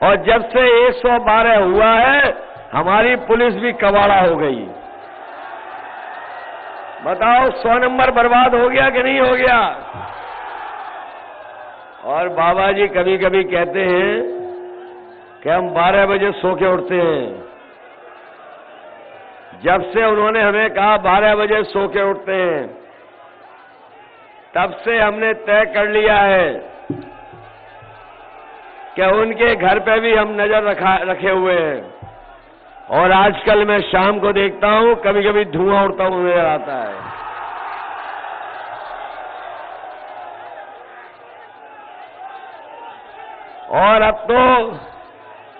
और जब से 112 हुआ है हमारी पुलिस भी कबाड़ा हो गई। बताओ 100 नंबर बर्बाद हो गया कि नहीं हो गया? और बाबा जी कभी कभी कहते हैं कि हम 12 बजे सो के उठते हैं। जब से उन्होंने हमें कहा 12 बजे सो के उठते हैं, तब से हमने तय कर लिया है कि उनके घर पे भी हम नजर रखे हुए हैं। और आजकल मैं शाम को देखता हूं, कभी कभी धुआं उड़ता हुआ नजर आता है। और अब तो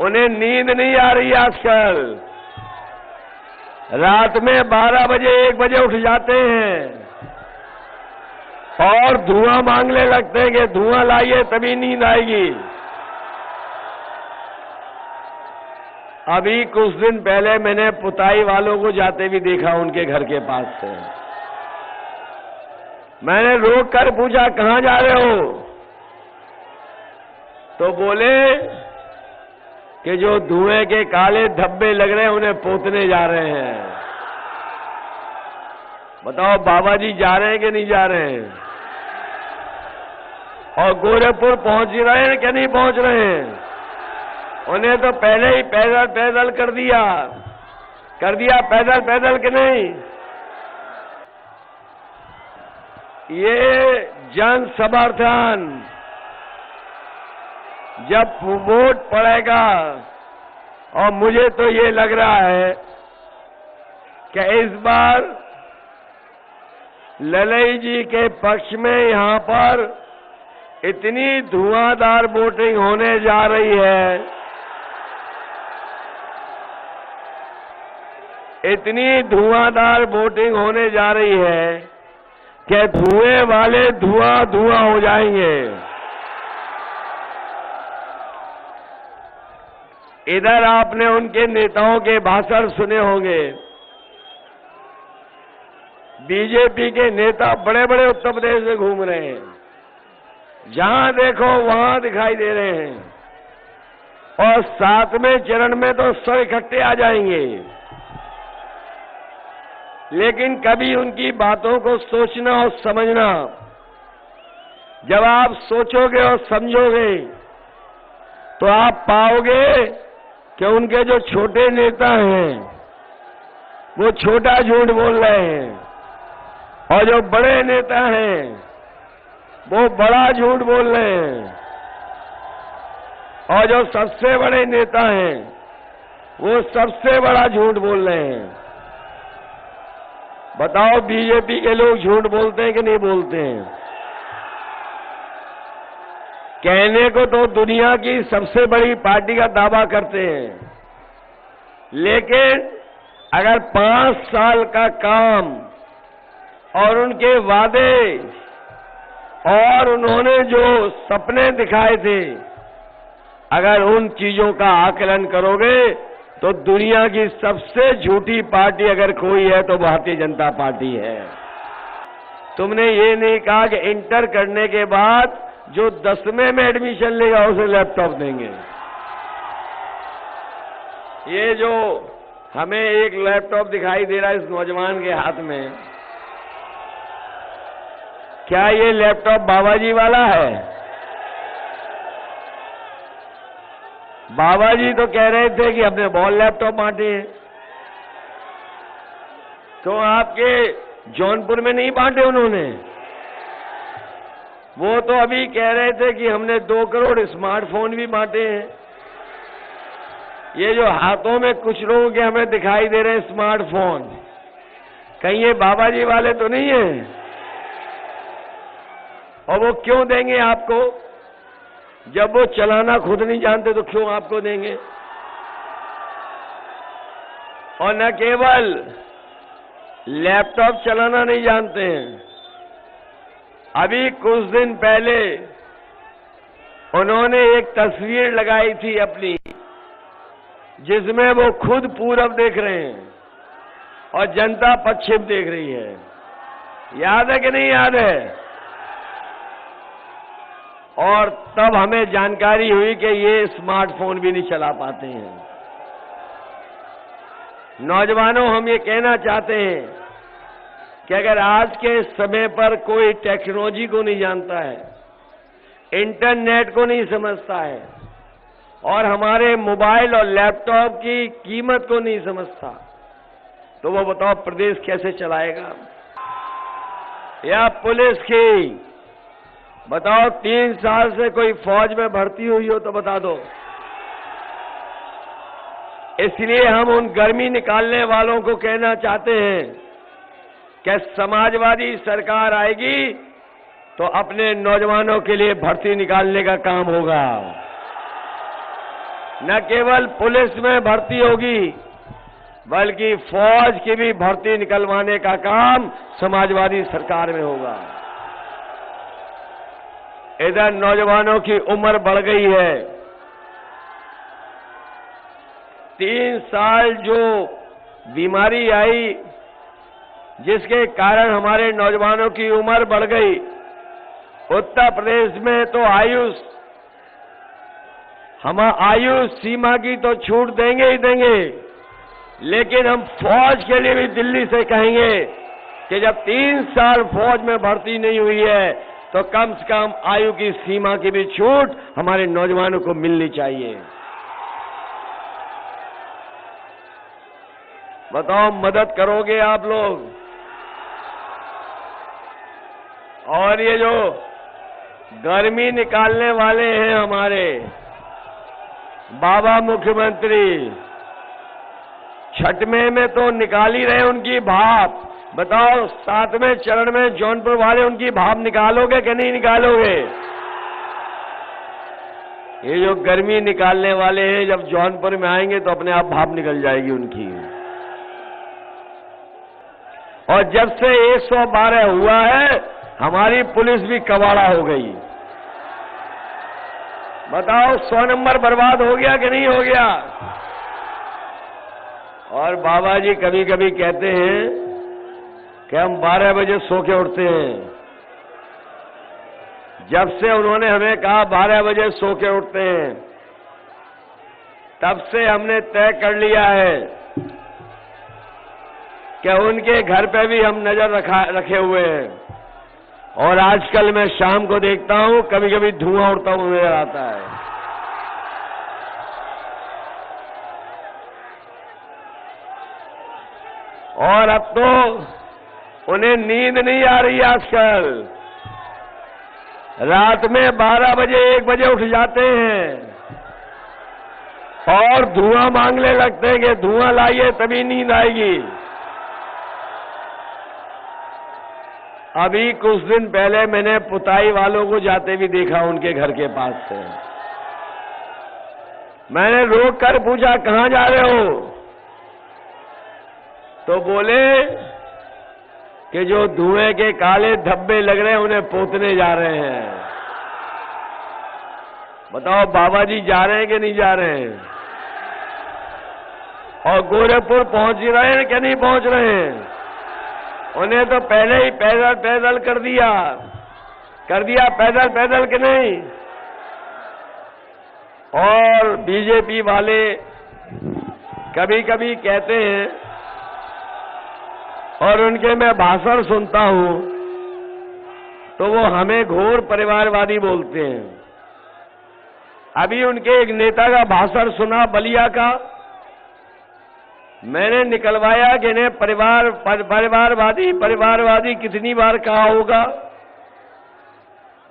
उन्हें नींद नहीं आ रही आजकल। रात में 12 बजे 1 बजे उठ जाते हैं और धुआं मांगने लगते हैं कि धुआं लाइए तभी नींद आएगी। अभी कुछ दिन पहले मैंने पुताई वालों को जाते भी देखा उनके घर के पास से। मैंने रोक कर पूछा कहां जा रहे हो? तो बोले कि जो धुएं के काले धब्बे लग रहे हैं उन्हें पोतने जा रहे हैं। बताओ बाबा जी जा रहे हैं कि नहीं जा रहे हैं? और गोरखपुर पहुंच रहे हैं कि नहीं पहुंच रहे हैं? उन्हें तो पहले ही पैदल पैदल कर दिया पैदल पैदल कि नहीं? ये जन समर्थन जब वोट पड़ेगा, और मुझे तो ये लग रहा है कि इस बार ललई जी के पक्ष में यहां पर इतनी धुआंधार वोटिंग होने जा रही है, इतनी धुआंधार वोटिंग होने जा रही है कि धुएं वाले धुआं धुआं हो जाएंगे। इधर आपने उनके नेताओं के भाषण सुने होंगे। बीजेपी के नेता बड़े बड़े उत्तर प्रदेश में घूम रहे हैं, जहां देखो वहां दिखाई दे रहे हैं, और 7वें चरण में तो सब इकट्ठे आ जाएंगे। लेकिन कभी उनकी बातों को सोचना और समझना, जब आप सोचोगे और समझोगे तो आप पाओगे कि उनके जो छोटे नेता हैं वो छोटा झूठ बोल रहे हैं, और जो बड़े नेता हैं वो बड़ा झूठ बोल रहे हैं, और जो सबसे बड़े नेता हैं वो सबसे बड़ा झूठ बोल रहे हैं। बताओ बीजेपी के लोग झूठ बोलते हैं कि नहीं बोलते हैं? कहने को तो दुनिया की सबसे बड़ी पार्टी का दावा करते हैं, लेकिन अगर 5 साल का काम और उनके वादे और उन्होंने जो सपने दिखाए थे, अगर उन चीजों का आकलन करोगे तो दुनिया की सबसे झूठी पार्टी अगर कोई है तो भारतीय जनता पार्टी है। तुमने ये नहीं कहा कि इंटर करने के बाद जो 10वें में एडमिशन लेगा उसे लैपटॉप देंगे। ये जो हमें एक लैपटॉप दिखाई दे रहा है इस नौजवान के हाथ में, क्या ये लैपटॉप बाबा जी वाला है? बाबा जी तो कह रहे थे कि हमने बहुत लैपटॉप बांटे हैं, तो आपके जौनपुर में नहीं बांटे उन्होंने? वो तो अभी कह रहे थे कि हमने 2 करोड़ स्मार्टफोन भी बांटे हैं। ये जो हाथों में कुछ लोगों के हमें दिखाई दे रहे हैं स्मार्टफोन, कहीं ये बाबा जी वाले तो नहीं है? और वो क्यों देंगे आपको? जब वो चलाना खुद नहीं जानते तो क्यों आपको देंगे? और न केवल लैपटॉप चलाना नहीं जानते हैं, अभी कुछ दिन पहले उन्होंने एक तस्वीर लगाई थी अपनी, जिसमें वो खुद पूरब देख रहे हैं और जनता पश्चिम देख रही है। याद है कि नहीं याद है? और तब हमें जानकारी हुई कि ये स्मार्टफोन भी नहीं चला पाते हैं। नौजवानों, हम ये कहना चाहते हैं कि अगर आज के समय पर कोई टेक्नोलॉजी को नहीं जानता है, इंटरनेट को नहीं समझता है और हमारे मोबाइल और लैपटॉप की कीमत को नहीं समझता, तो वो बताओ प्रदेश कैसे चलाएगा? या पुलिस की बताओ, 3 साल से कोई फौज में भर्ती हुई हो तो बता दो। इसलिए हम उन गर्मी निकालने वालों को कहना चाहते हैं कि समाजवादी सरकार आएगी तो अपने नौजवानों के लिए भर्ती निकालने का काम होगा। न केवल पुलिस में भर्ती होगी, बल्कि फौज की भी भर्ती निकलवाने का काम समाजवादी सरकार में होगा। इधर नौजवानों की उम्र बढ़ गई है। 3 साल जो बीमारी आई, जिसके कारण हमारे नौजवानों की उम्र बढ़ गई, उत्तर प्रदेश में तो आयु सीमा की तो छूट देंगे ही देंगे, लेकिन हम फौज के लिए भी दिल्ली से कहेंगे कि जब 3 साल फौज में भर्ती नहीं हुई है तो कम से कम आयु की सीमा की भी छूट हमारे नौजवानों को मिलनी चाहिए। बताओ, मदद करोगे आप लोग? और ये जो गर्मी निकालने वाले हैं हमारे बाबा मुख्यमंत्री, छठवें में तो निकाल ही रहे उनकी भाप। बताओ, 7वें चरण में जौनपुर वाले उनकी भाप निकालोगे कि नहीं निकालोगे? ये जो गर्मी निकालने वाले हैं, जब जौनपुर में आएंगे तो अपने आप भाप निकल जाएगी उनकी। और जब से 112 हुआ है, हमारी पुलिस भी कबाड़ा हो गई। बताओ, 100 नंबर बर्बाद हो गया कि नहीं हो गया? और बाबा जी कभी कभी कहते हैं कि हम 12 बजे सो के उठते हैं। जब से उन्होंने हमें कहा 12 बजे सो के उठते हैं, तब से हमने तय कर लिया है कि उनके घर पे भी हम नजर रखे हुए हैं। और आजकल मैं शाम को देखता हूं, कभी कभी धुआं उड़ता हुआ नजर आता है। और अब तो उन्हें नींद नहीं आ रही आजकल। रात में 12 बजे 1 बजे उठ जाते हैं और धुआं मांगने लगते हैं कि धुआं लाइए तभी नींद आएगी। अभी कुछ दिन पहले मैंने पुताई वालों को जाते भी देखा उनके घर के पास से। मैंने रोक कर पूछा, कहां जा रहे हो? तो बोले कि जो धुएं के काले धब्बे लग रहे हैं उन्हें पोतने जा रहे हैं। बताओ, बाबा जी जा रहे हैं कि नहीं जा रहे हैं? और गोरखपुर पहुंच रहे हैं कि नहीं पहुंच रहे हैं? उन्हें तो पहले ही पैदल पैदल कर दिया पैदल पैदल के नहीं। और बीजेपी वाले कभी कभी कहते हैं, और उनके मैं भाषण सुनता हूं तो वो हमें घोर परिवारवादी बोलते हैं। अभी उनके एक नेता का भाषण सुना बलिया का, मैंने निकलवाया कि इन्हें परिवारवादी कितनी बार कहा होगा,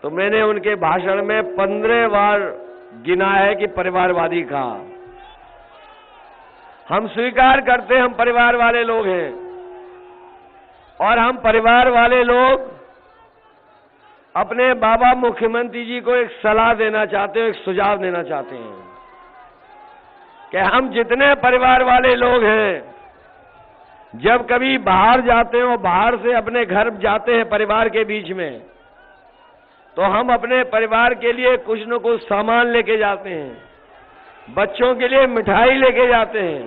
तो मैंने उनके भाषण में 15 बार गिना है कि परिवारवादी कहा। हम स्वीकार करते हैं हम परिवार वाले लोग हैं, और हम परिवार वाले लोग अपने बाबा मुख्यमंत्री जी को एक सलाह देना चाहते हैं, एक सुझाव देना चाहते हैं कि हम जितने परिवार वाले लोग हैं, जब कभी बाहर जाते हैं और बाहर से अपने घर जाते हैं परिवार के बीच में, तो हम अपने परिवार के लिए कुछ न कुछ सामान लेके जाते हैं, बच्चों के लिए मिठाई लेके जाते हैं।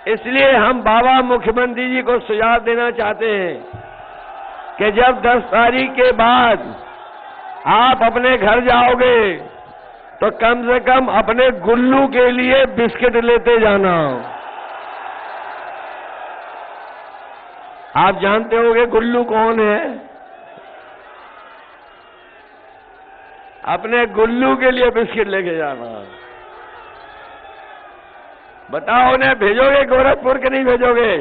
इसलिए हम बाबा मुख्यमंत्री जी को सुझाव देना चाहते हैं कि जब 10 तारीख के बाद आप अपने घर जाओगे तो कम से कम अपने गुल्लू के लिए बिस्किट लेते जाना। आप जानते होंगे गुल्लू कौन है? अपने गुल्लू के लिए बिस्किट लेके जाना। बताओ, उन्हें भेजोगे गोरखपुर के नहीं भेजोगे?